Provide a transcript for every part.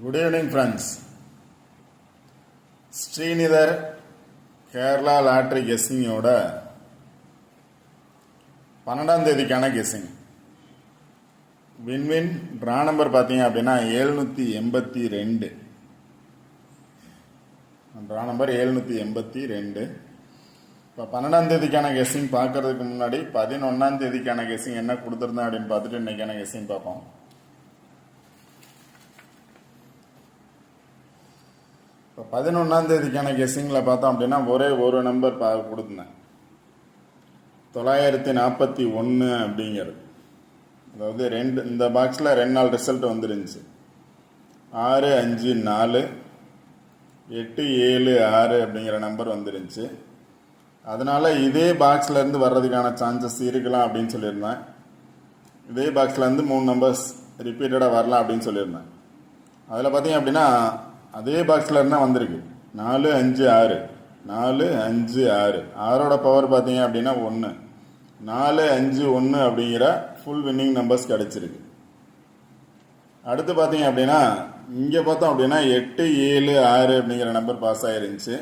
Good evening, friends. Srinidhar Kerala Lottery Guessing ஓட 12ஆம் தேதிக்கான guessing win draw number பார்த்தீங்க அப்படின்னா 782. Draw number 782. இப்போ 12ஆம் தேதிக்கான கெஸ்ஸிங் பார்க்கறதுக்கு முன்னாடி 11ஆம் தேதிக்கான கெஸ்ஸிங் என்ன கொடுத்துருந்தேன் அப்படின்னு பார்த்துட்டு இன்னைக்கான கெஸ்ஸிங் பார்ப்போம். இப்போ 11ஆம் தேதிக்கான கெஸ்ஸிங்கில் பார்த்தோம் அப்படின்னா ஒரே ஒரு நம்பர் கொடுத்துருந்தேன், 941 அப்படிங்கிறது. அதாவது இந்த பாக்ஸில் 2 நாள் ரிசல்ட் வந்துருந்துச்சு. 6, 5, 4, 8, 7, 6 அப்படிங்கிற நம்பர் வந்துருந்துச்சு. அதனால் இதே பாக்ஸ்லேருந்து வர்றதுக்கான சான்சஸ் இருக்கலாம் அப்படின்னு சொல்லியிருந்தேன். இதே பாக்ஸ்லேருந்து 3 நம்பர்ஸ் ரிப்பீட்டடாக வரலாம் அப்படின்னு சொல்லியிருந்தேன். அதில் பார்த்தீங்க அப்படின்னா அதே பாக்ஸில் இருந்தால் வந்திருக்கு 4, 5, 6, 4, 5, 6. 6ஓட பவர் பார்த்தீங்க அப்படின்னா 1, 4, 5, 1 அப்படிங்கிற ஃபுல் வின்னிங் நம்பர்ஸ் கிடச்சிருக்கு. அடுத்து பார்த்தீங்க அப்படின்னா இங்கே பார்த்தோம் அப்படின்னா 8, 7, 6 அப்படிங்கிற நம்பர் பாஸ் ஆயிருந்துச்சு.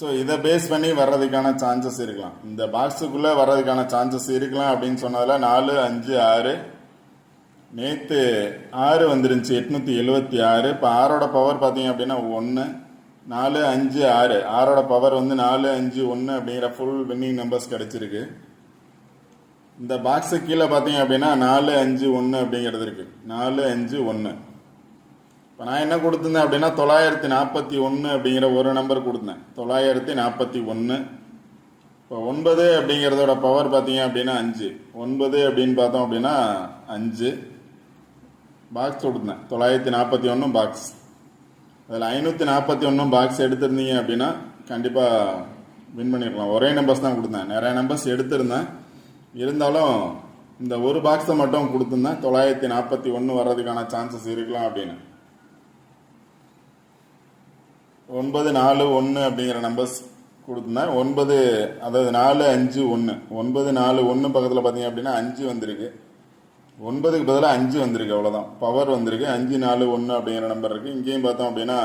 ஸோ இதை பேஸ் பண்ணி வர்றதுக்கான சான்சஸ் இருக்கலாம், இந்த பாக்ஸுக்குள்ளே வர்றதுக்கான சான்சஸ் இருக்கலாம் அப்படின்னு சொன்னதில் 4, 5, 6. நேற்று 6 வந்துருந்துச்சு, 876. இப்போ 6ஓட பவர் பார்த்தீங்க அப்படின்னா 1, 4, 5, 6. 6ஓட பவர் வந்து 4, 5, 1 அப்படிங்கிற ஃபுல் வின்னிங் நம்பர்ஸ் கிடச்சிருக்கு. இந்த பாக்ஸு கீழே பார்த்தீங்க அப்படின்னா 4, 5, 1 அப்படிங்கிறது இருக்குது. 4, 5, 1. இப்போ நான் என்ன கொடுத்துருந்தேன் அப்படின்னா 941 அப்படிங்கிற ஒரு நம்பர் கொடுத்தேன், 941. இப்போ 9 அப்படிங்கிறதோட பவர் பார்த்தீங்க அப்படின்னா 5. 9 அப்படின்னு பார்த்தோம் அப்படின்னா 5. பாக்ஸ் கொடுத்தேன் 941 பாக்ஸ். அதில் 541 பாக்ஸ் எடுத்திருந்தீங்க அப்படின்னா கண்டிப்பாக வின் பண்ணிருக்கலாம். ஒரே நம்பர்ஸ் தான் கொடுத்தேன், நிறைய நம்பர்ஸ் எடுத்திருந்தேன். இருந்தாலும் இந்த ஒரு பாக்ஸை மட்டும் கொடுத்துருந்தேன், 941 வர்றதுக்கான சான்சஸ் இருக்கலாம் அப்படின்னு. 9, 4, 1 அப்படிங்கிற நம்பர்ஸ் கொடுத்துருந்தேன். 9, அதாவது 4, 5, 1. 9, 4, 1 பக்கத்தில் பார்த்தீங்க அப்படின்னா 5 வந்திருக்கு. 9க்கு பதிலாக 5 வந்திருக்கு, அவ்வளோதான் பவர் வந்திருக்கு. 5, 4, 1 அப்படிங்கிற நம்பர் இருக்குது. இங்கேயும் பார்த்தோம் அப்படின்னா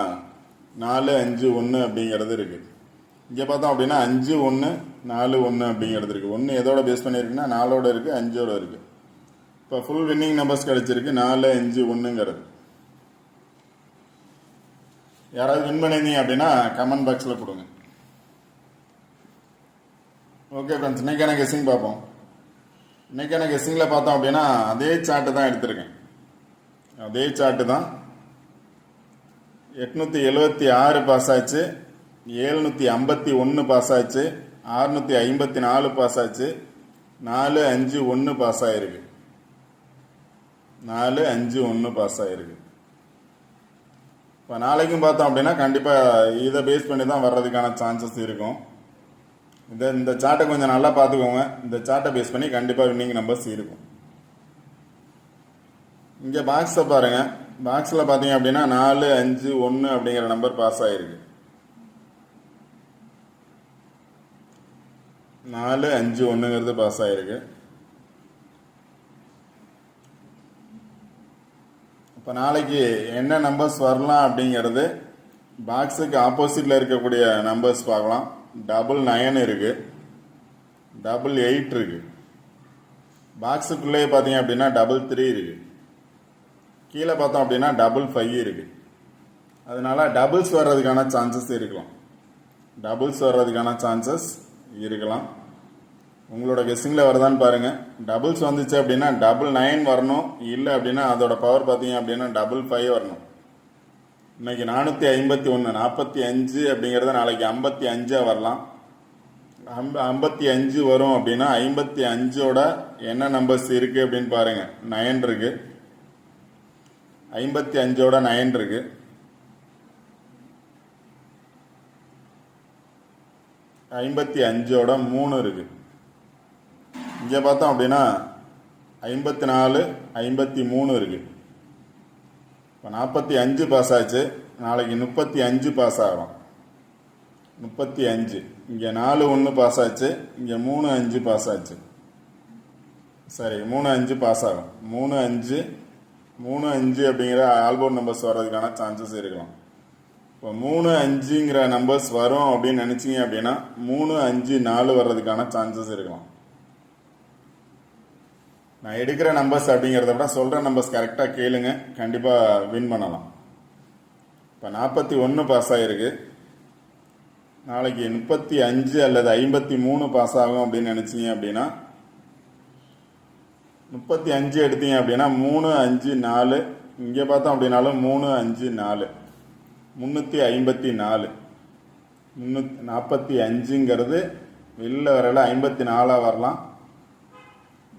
4, 5, 1 அப்படிங்கிறது இருக்குது. இங்கே பார்த்தோம் அப்படின்னா 5, 1, 4, 1 அப்படிங்கிறது இருக்குது. 1 எதோட பேஸ் பண்ணியிருக்குன்னா 4ஓட இருக்குது, 5ஓட இருக்குது. இப்போ ஃபுல் வின்னிங் நம்பர்ஸ் கிடச்சிருக்கு 4, 5, 1ங்கிறது. யாராவது வின் பண்ணியிருந்தீங்க அப்படின்னா கமெண்ட் பாக்ஸில் கொடுங்க. ஓகே ஃப்ரெண்ட்ஸ், இன்னைக்கான கெஸ்ஸிங் பார்ப்போம். இன்னைக்கான கெஸ்ஸிங்கில் பார்த்தோம் அப்படின்னா அதே சார்ட்டு தான் எடுத்திருக்கேன், அதே சார்ட்டு தான். 876 பாஸ் ஆச்சு, 751 பாஸ் ஆச்சு, 654 பாஸ் ஆச்சு, 4, 5, 1 பாஸ் ஆகிருக்கு. 4, 5, 1 பாஸ் ஆகிருக்கு. இப்போ நாளைக்கும் பார்த்தோம் அப்படின்னா கண்டிப்பாக இதை பேஸ் பண்ணி தான் வர்றதுக்கான சான்சஸ் இருக்கும். இந்த சார்ட்டை கொஞ்சம் நல்லா பார்த்துக்கோங்க. இந்த சார்ட்டை பேஸ் பண்ணி கண்டிப்பாக வின்னிங் நம்பர்ஸ் இருக்கும். இங்கே பாக்ஸை பாருங்கள், பாக்ஸில் பார்த்தீங்க அப்படின்னா 4, 5, 1 அப்படிங்கிற நம்பர் பாஸ் ஆகிருக்கு. 4, 5, 1ங்கிறது பாஸ் ஆகிருக்கு. இப்போ நாளைக்கு என்ன நம்பர்ஸ் வரலாம் அப்படிங்கிறது பாக்ஸுக்கு ஆப்போசிட்டில் இருக்கக்கூடிய நம்பர்ஸ் பார்க்கலாம். 999 இருக்கு, 88 இருக்கு. பாக்ஸுக்குள்ளேயே பார்த்தீங்க அப்படின்னா 33 இருக்கு. கீழே பார்த்தோம் அப்படின்னா 55 இருக்கு. அதனால டபுள்ஸ் வர்றதுக்கான சான்சஸ் இருக்கலாம், டபுள்ஸ் வர்றதுக்கான சான்சஸ் இருக்கலாம். உங்களோட கெஸ்ஸிங்கில் வருதான்னு பாருங்கள். டபுள்ஸ் வந்துச்சு அப்படின்னா 99 வரணும், இல்லை அப்படின்னா அதோட பவர் பார்த்தீங்க அப்படின்னா 55 வரணும். இன்னைக்கு 451, 45 அப்படிங்கிறத நாளைக்கு 55 வரலாம். 55 வரும் அப்படின்னா 55ஓட என்ன நம்பர்ஸ் இருக்குது அப்படின்னு பாருங்கள். 9 இருக்கு, 55ஓட 9 இருக்கு. 55ஓட 3 இருக்கு. இங்கே பார்த்தோம் அப்படின்னா 54, 53 இருக்கு. இப்போ 45 பாஸ் ஆச்சு, நாளைக்கு 35 பாஸ் ஆகலாம். 35. இங்கே 4, 1 பாஸ் ஆச்சு, இங்கே 3, 5 பாஸ் ஆச்சு. சரி, 3, 5 பாஸ் ஆகும். 3, 5, 3 5 அப்படிங்கிற ஆல்போர்ட் நம்பர்ஸ் வர்றதுக்கான சான்சஸ் இருக்கலாம். இப்போ 3 5ங்கிற நம்பர்ஸ் வரும் அப்படின்னு நினச்சிங்க அப்படின்னா 3 5 4 வர்றதுக்கான சான்சஸ் இருக்கலாம். நான் எடுக்கிற நம்பர்ஸ் அப்படிங்கிறத விட சொல்கிற நம்பர்ஸ் கரெக்டாக கேளுங்க, கண்டிப்பாக வின் பண்ணலாம். இப்போ 41 பாஸ் ஆகிருக்கு. நாளைக்கு 35 அல்லது 53 பாஸ் ஆகும் அப்படின்னு நினச்சிங்க அப்படின்னா 35 எடுத்தீங்க அப்படின்னா 3 5 4, இங்கே பார்த்தோம் அப்படின்னாலும் 3 5 4, 354. 345ங்கிறது வெளில வரல 54 வரலாம்,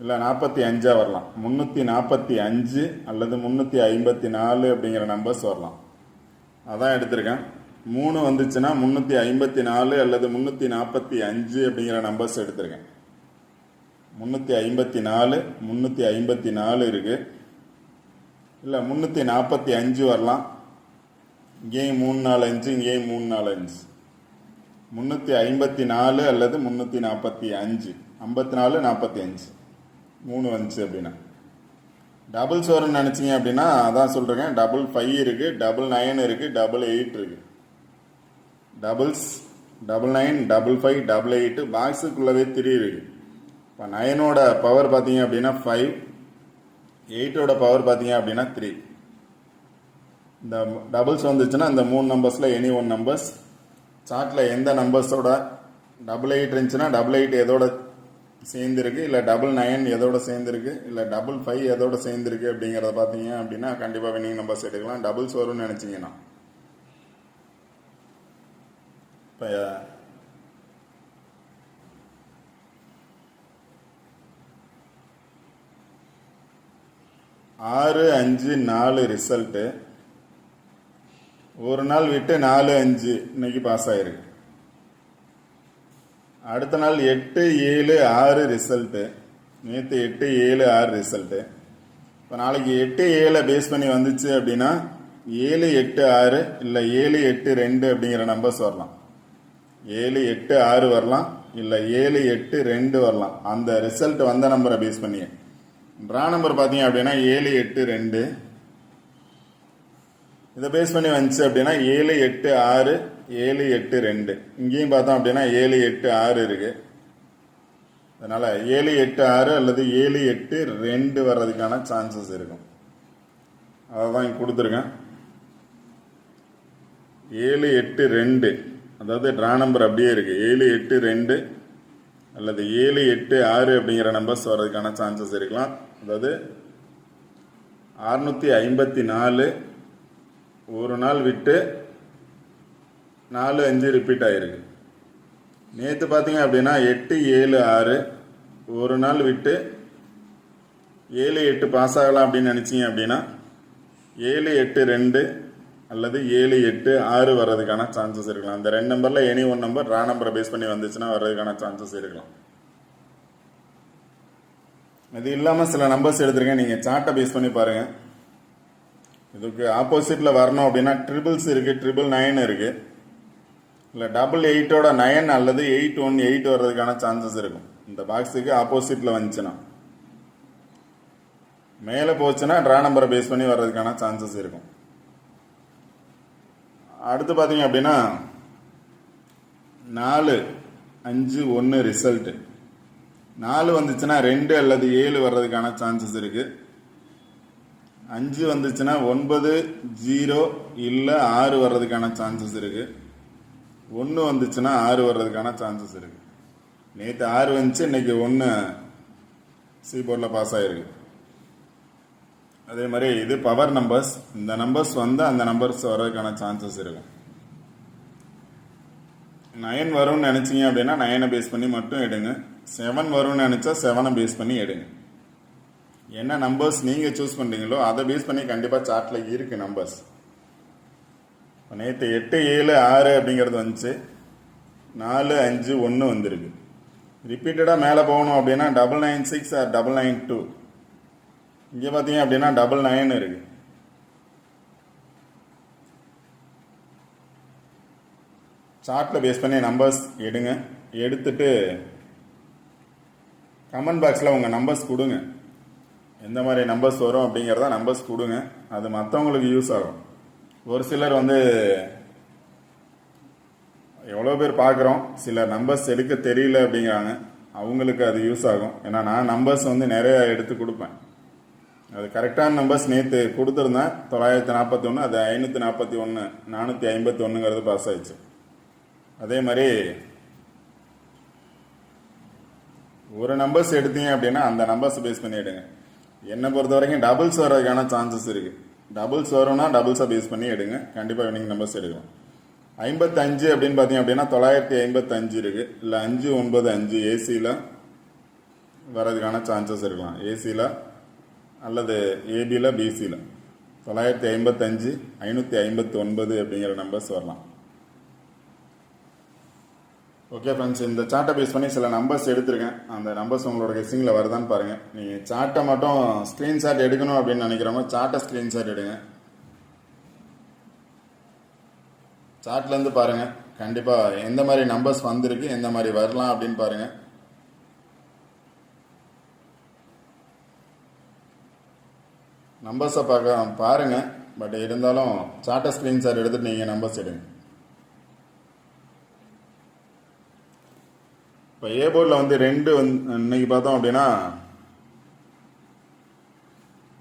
இல்லை 45 வரலாம். 345 அல்லது 354 அப்படிங்கிற நம்பர்ஸ் வரலாம். அதான் எடுத்திருக்கேன். 3 வந்துச்சுன்னா 354 அல்லது 345 அப்படிங்கிற நம்பர்ஸ் எடுத்திருக்கேன். 354 354 இருக்கு, இல்லை 345 வரலாம். இங்கேயும் 3 4 5, இங்கேயும் 3 4 5. 354 அல்லது 345, 54 45 3 வந்துச்சு அப்படின்னா. டபுள்ஸ் வரும்னு நினச்சிங்க அப்படின்னா அதான் சொல்கிறேன். 5 இருக்குது, 9 இருக்குது, 8 இருக்குது. டபுள்ஸ் 9 5 8 பாக்ஸுக்குள்ளவே 3 இருக்குது. இப்போ 9ஓட பவர் பார்த்தீங்க அப்படின்னா 5, 8ஓட பவர் பார்த்தீங்க அப்படின்னா 3. இந்த டபுள்ஸ் வந்துச்சுன்னா இந்த 3 நம்பர்ஸில் எனி ஒன் நம்பர்ஸ். சார்ட்டில் எந்த நம்பர்ஸோட 8 இருந்துச்சுன்னா 8 எதோட சேர்ந்துருக்கு, இல்லை 9 எதோட சேர்ந்துருக்கு, இல்லை 5 எதோட சேர்ந்துருக்கு அப்படிங்கிறத பார்த்தீங்க அப்படின்னா கண்டிப்பாக வின்னிங் நம்பர்ஸ் எடுக்கலாம். டபுள்ஸ் வரும்னு நினச்சிங்கன்னா. இப்போ 6 5 4 ரிசல்ட்டு. ஒரு நாள் விட்டு 4 5 இன்னைக்கு பாஸ் ஆகிருக்கு. அடுத்த நாள் 8 7 6 ரிசல்ட்டு. நேற்று 8 7 6 ரிசல்ட்டு. இப்போ நாளைக்கு 8 7 பேஸ் பண்ணி வந்துச்சு அப்படின்னா 7 8 6, இல்லை 7 8 2 அப்படிங்கிற நம்பர்ஸ் வரலாம். 7 8 6 வரலாம், இல்லை 7 8 2 வரலாம். அந்த ரிசல்ட் வந்த நம்பரை பேஸ் பண்ணி. ட்ரா நம்பர் பார்த்தீங்க அப்படின்னா 7 8 2. இதை பேஸ் பண்ணி வந்துச்சு அப்படின்னா 7 8 6 7 8 2. இங்கேயும் பார்த்தோம் அப்படின்னா 7 8 6 இருக்கு. அதனால 7 8 6 அல்லது 7 8 2 வர்றதுக்கான சான்சஸ் இருக்கும். அதை தான் இங்கே கொடுத்துருக்கேன். 7 8 2, அதாவது ட்ரா நம்பர் அப்படியே இருக்கு. 7 8 2 அல்லது 7 8 6 அப்படிங்கிற நம்பர்ஸ் வர்றதுக்கான சான்சஸ் இருக்கலாம். அதாவது 654 ஒரு நாள் விட்டு 4 5 ரிப்பீட் ஆகிருக்கு. நேற்று பார்த்தீங்க அப்படின்னா 8 7 6 ஒரு நாள் விட்டு 7 8 பாஸ் ஆகலாம் அப்படின்னு நினச்சிங்க அப்படின்னா 7 8 2 அல்லது 7 8 6 வர்றதுக்கான சான்சஸ் இருக்கலாம். அந்த 2 நம்பரில் எனி ஒன் நம்பர் ரா நம்பரை பேஸ் பண்ணி வந்துச்சுன்னா வர்றதுக்கான சான்சஸ் இருக்கலாம். இது இல்லாமல் சில நம்பர்ஸ் எடுத்திருக்கேன், நீங்கள் சார்ட்டை பேஸ் பண்ணி பாருங்கள். இதுக்கு ஆப்போசிட்டில் வரணும் அப்படின்னா ட்ரிபிள்ஸ் இருக்குது, 999 இருக்குது, இல்லை 888ஓட 9 அல்லது 818 வர்றதுக்கான சான்சஸ் இருக்கும். இந்த பாக்ஸுக்கு ஆப்போசிட்டில் வந்துச்சுன்னா. மேலே போச்சுன்னா ட்ரா நம்பரை பேஸ் பண்ணி வர்றதுக்கான சான்சஸ் இருக்கும். அடுத்து பார்த்தீங்க அப்படின்னா 4 5 1 ரிசல்ட்டு. 4 வந்துச்சுன்னா 2 அல்லது 7 வர்றதுக்கான சான்சஸ் இருக்குது. 5 வந்துச்சுன்னா 9 0 இல்லை 6 வர்றதுக்கான சான்சஸ் இருக்குது. 1 வந்துச்சுன்னா 6 வர்றதுக்கான சான்சஸ் இருக்குது. நேற்று 6 வந்துச்சு, இன்னைக்கு 1 சி போர்டில் பாஸ் ஆகிருக்கு. அதே மாதிரி இது பவர் நம்பர்ஸ். இந்த நம்பர்ஸ் வந்து அந்த நம்பர்ஸ் வர்றதுக்கான சான்சஸ் இருக்கும். 9 வரும்னு நினச்சிங்க அப்படின்னா 9 பேஸ் பண்ணி மட்டும் எடுங்க. 7 வரும்னு நினச்சா 7 பேஸ் பண்ணி எடுங்க. என்ன நம்பர்ஸ் நீங்கள் சூஸ் பண்ணுறீங்களோ அதை பேஸ் பண்ணி கண்டிப்பாக சார்ட்டில் இருக்குது நம்பர்ஸ். நேற்று 8 7 6 அப்படிங்கிறது வந்துச்சு, 4 5 1 வந்துருக்கு. ரிப்பீட்டடாக மேலே போகணும் அப்படின்னா 996 ஆர் 992. இங்கே பார்த்தீங்க அப்படின்னா 99 இருக்குது. சார்ட்டில் பேஸ் பண்ணி நம்பர்ஸ் எடுங்க. எடுத்துட்டு கமெண்ட் பாக்ஸில் உங்கள் நம்பர்ஸ் கொடுங்க. எந்த மாதிரி நம்பர்ஸ் வரும் அப்படிங்கிறத நம்பர்ஸ் கொடுங்க, அது மற்றவங்களுக்கு யூஸ் ஆகும். ஒரு சிலர் வந்து எவ்வளோ பேர் பார்க்குறோம், சிலர் நம்பர்ஸ் எடுக்க தெரியல அப்படிங்கிறாங்க, அவங்களுக்கு அது யூஸ் ஆகும். ஏன்னா நான் நம்பர்ஸ் வந்து நிறைய எடுத்து கொடுப்பேன். அது கரெக்டான நம்பர்ஸ் நேற்று கொடுத்துருந்தேன் 941, அது 541 451ங்கிறது பாஸ் ஆயிடுச்சு. அதே மாதிரி ஒரு நம்பர்ஸ் எடுத்தீங்க அப்படின்னா அந்த நம்பர்ஸ் பேஸ் பண்ணி எடுங்க. என்னை பொறுத்த வரைக்கும் டபுள்ஸ் வர்றதுக்கான சான்சஸ் இருக்குது. டபுள்ஸ் வரும்னா டபுள்ஸை பேஸ் பண்ணி எடுங்க, கண்டிப்பாக வினிங் நம்பர்ஸ் எடுக்கலாம். 55 அப்படின்னு பார்த்தீங்க அப்படின்னா 955 இருக்குது, இல்லை 595 ஏசியில் வர்றதுக்கான சான்சஸ் இருக்கலாம். ஏசியில் அல்லது ஏபியில் பிசியில் 955 559 அப்படிங்கிற நம்பர்ஸ் வரலாம். ஓகே ஃப்ரெண்ட்ஸ், இந்த சார்ட்டை பேஸ் பண்ணி சில நம்பர்ஸ் எடுத்திருக்கேன். அந்த நம்பர்ஸ் உங்களோட கெஸ்ஸிங்கில் வருதான்னு பாருங்கள். நீங்கள் சார்ட்டை மட்டும் ஸ்க்ரீன்ஷாட் எடுக்கணும் அப்படின்னு நினைக்கிறவங்க சார்ட்டை ஸ்க்ரீன்ஷாட் எடுங்க. சார்ட்லேருந்து பாருங்கள், கண்டிப்பாக எந்த மாதிரி நம்பர்ஸ் வந்திருக்கு, எந்த மாதிரி வரலாம் அப்படின்னு பாருங்கள். நம்பர்ஸை பாருங்கள், பட் இருந்தாலும் சார்ட்டை ஸ்க்ரீன்ஷாட் எடுத்துகிட்டு நீங்கள் நம்பர்ஸ் எடுங்க. இப்போ ஏ போர்டில் வந்து 2 இன்னைக்கு பார்த்தோம் அப்படின்னா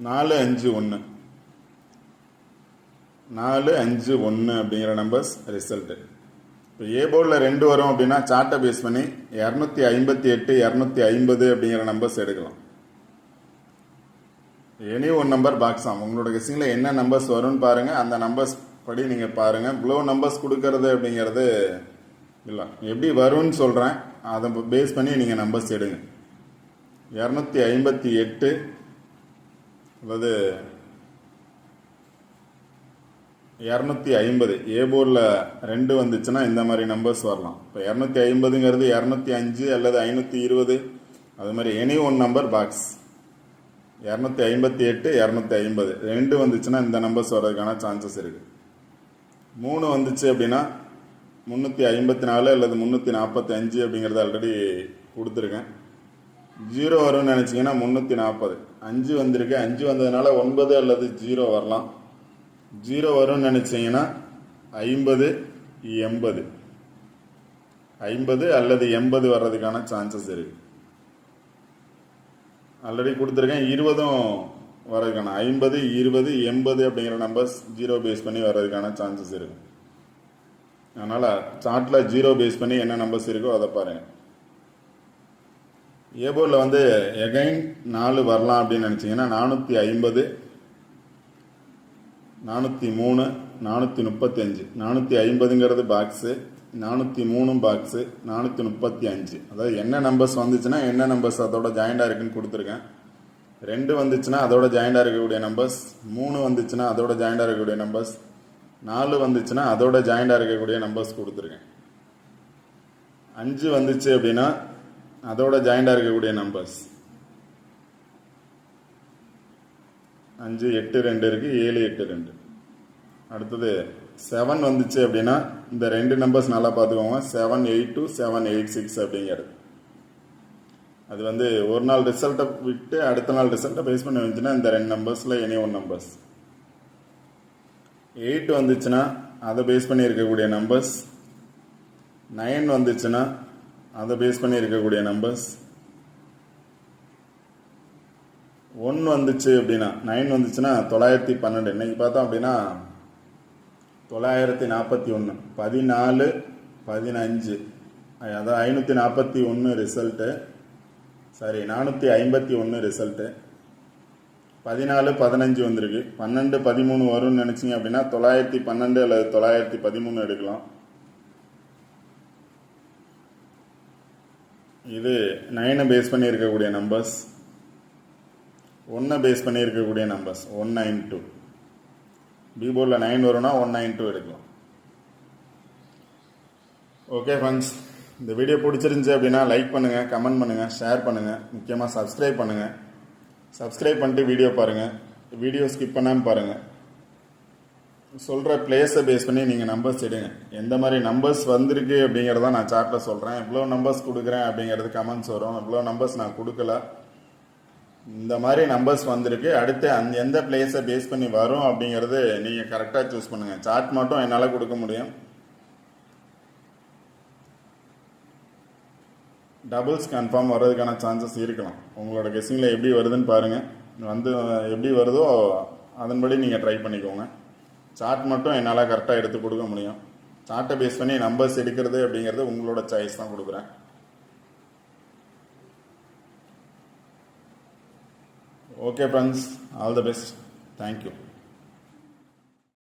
451 அப்படிங்கிற நம்பர்ஸ் ரிசல்ட்டு. இப்போ ஏ போர்டில் 2 வரும் அப்படின்னா சார்ட்டை பேஸ் பண்ணி 258 250 அப்படிங்கிற நம்பர்ஸ் எடுக்கலாம். எனி ஒன் நம்பர் பாக்ஸ் ஆகும். உங்களோட கெஸ்ஸிங்கில் என்ன நம்பர்ஸ் வரும்னு பாருங்கள், அந்த நம்பர்ஸ் படி நீங்கள் பாருங்கள். ப்ளோ நம்பர்ஸ் கொடுக்கறது அப்படிங்கிறது இல்லை, எப்படி வரும்னு சொல்கிறேன், அதை பேஸ் பண்ணி நீங்கள் நம்பர்ஸ் எடுங்க. 258 அதாவது 250 ஏ போர்டில் 2 வந்துச்சுன்னா இந்த மாதிரி நம்பர்ஸ் வரலாம். இப்போ 250ங்கிறது 205 அல்லது 520, அது மாதிரி எனி ஒன் நம்பர் பாக்ஸ் 258 250 2 வந்துச்சுன்னா இந்த நம்பர்ஸ் வர்றதுக்கான சான்சஸ் இருக்குது. 3 வந்துச்சு அப்படின்னா 354 அல்லது 345 அப்படிங்கிறது ஆல்ரெடி கொடுத்துருக்கேன். 0 வரும்னு நினச்சிங்கன்னா 340. 5 வந்திருக்கு, 5 வந்ததுனால 9 அல்லது 0 வரலாம். 0 வரும்னு நினச்சிங்கன்னா 50 80 50 அல்லது 80 வர்றதுக்கான சான்சஸ் இருக்குது. ஆல்ரெடி கொடுத்துருக்கேன். 20ம் வர்றதுக்கான 50 20 80 அப்படிங்கிற நம்பர்ஸ் 0 பேஸ் பண்ணி வர்றதுக்கான சான்சஸ் இருக்குது. அதனால் சார்ட்டில் 0 பேஸ் பண்ணி என்ன நம்பர்ஸ் இருக்கோ அதை பாருங்கள். ஏ போர்டில் வந்து எகைன் 4 வரலாம் அப்படின்னு நினச்சிங்கன்னா 450 403 435 450ங்கிறது பாக்ஸு, 403 பாக்ஸு, 435 அதாவது என்ன நம்பர்ஸ் வந்துச்சுன்னா என்ன நம்பர்ஸ் அதோட ஜாயிண்டாக இருக்குன்னு கொடுத்துருக்கேன். 2 வந்துச்சுன்னா அதோட ஜாயிண்டாக இருக்கக்கூடிய நம்பர்ஸ், 3 வந்துச்சுன்னா அதோட ஜாயிண்டாக இருக்கக்கூடிய நம்பர்ஸ், 4 வந்துச்சுன்னா அதோட ஜாயிண்டாக இருக்கக்கூடிய நம்பர்ஸ் கொடுத்துருக்கேன். 5 வந்துச்சு அப்படின்னா அதோட ஜாயிண்டாக இருக்கக்கூடிய நம்பர்ஸ் 5 8 2 இருக்குது, 7 8 2. அடுத்தது 7 வந்துச்சு அப்படின்னா இந்த 2 நம்பர்ஸ் நல்லா பார்த்துக்கோங்க, 782 786 அப்படிங்கிறது. அது வந்து ஒரு நாள் ரிசல்ட்டை விட்டு அடுத்த நாள் ரிசல்ட்டை பேஸ் பண்ணி வந்துச்சுன்னா இந்த 2 நம்பர்ஸில் எனி ஒன் நம்பர்ஸ். 8 வந்துச்சுன்னா அதை பேஸ் பண்ணி இருக்கக்கூடிய நம்பர்ஸ், 9 வந்துச்சுன்னா அதை பேஸ் பண்ணி இருக்கக்கூடிய நம்பர்ஸ், 1 வந்துச்சு அப்படின்னா 9 வந்துச்சுன்னா 912. இன்னைக்கு பார்த்தோம் அப்படின்னா 941 14 15 அதான் 541 ரிசல்ட்டு, சாரி 451 ரிசல்ட்டு. 14 15 வந்திருக்கு, 12 13 வரும்னு நினச்சிங்க அப்படின்னா 912 அல்லது 913 எடுக்கலாம். இது 9 பேஸ் பண்ணி இருக்கக்கூடிய நம்பர்ஸ், 1 பேஸ் பண்ணி இருக்கக்கூடிய நம்பர்ஸ் 192. பி போர்டில் 9 வரும்னா 192 எடுக்கலாம். ஓகே ஃப்ரெண்ட்ஸ், இந்த வீடியோ பிடிச்சிருந்துச்சி அப்படின்னா லைக் பண்ணுங்கள், கமெண்ட் பண்ணுங்கள், ஷேர் பண்ணுங்கள், முக்கியமாக சப்ஸ்கிரைப் பண்ணுங்கள். சப்ஸ்கிரைப் பண்ணிட்டு வீடியோ பாருங்கள், வீடியோ ஸ்கிப் பண்ணாமல் பாருங்கள். சொல்கிற பிளேஸை பேஸ் பண்ணி நீங்கள் நம்பர்ஸ் எடுங்க. எந்த மாதிரி நம்பர்ஸ் வந்திருக்கு அப்படிங்கிறத நான் சார்ட்டில் சொல்கிறேன். இவ்வளோ நம்பர்ஸ் கொடுக்குறேன் அப்படிங்கிறது கமெண்ட்ஸ் வரும். இவ்வளோ நம்பர்ஸ் நான் கொடுக்கல, இந்த மாதிரி நம்பர்ஸ் வந்திருக்கு. அடுத்து எந்த பிளேஸை பேஸ் பண்ணி வரும் அப்படிங்கிறது நீங்கள் கரெக்டாக சூஸ் பண்ணுங்கள். சார்ட் மட்டும் என்னால் கொடுக்க முடியும். டபுள்ஸ் கன்ஃபார்ம் வர்றதுக்கான சான்சஸ் இருக்கலாம். உங்களோட கெஸ்ஸிங்கில் எப்படி வருதுன்னு பாருங்கள். எப்படி வருதோ அதன்படி நீங்கள் ட்ரை பண்ணிக்கோங்க. சார்ட் மட்டும் என்னால் கரெக்டாக எடுத்து கொடுக்க முடியும். சார்ட்டை பேஸ் பண்ணி நம்பர்ஸ் எடுக்கிறது அப்படிங்கிறது உங்களோட சாய்ஸ் தான் கொடுக்குறேன். Okay friends, all the best. Thank you.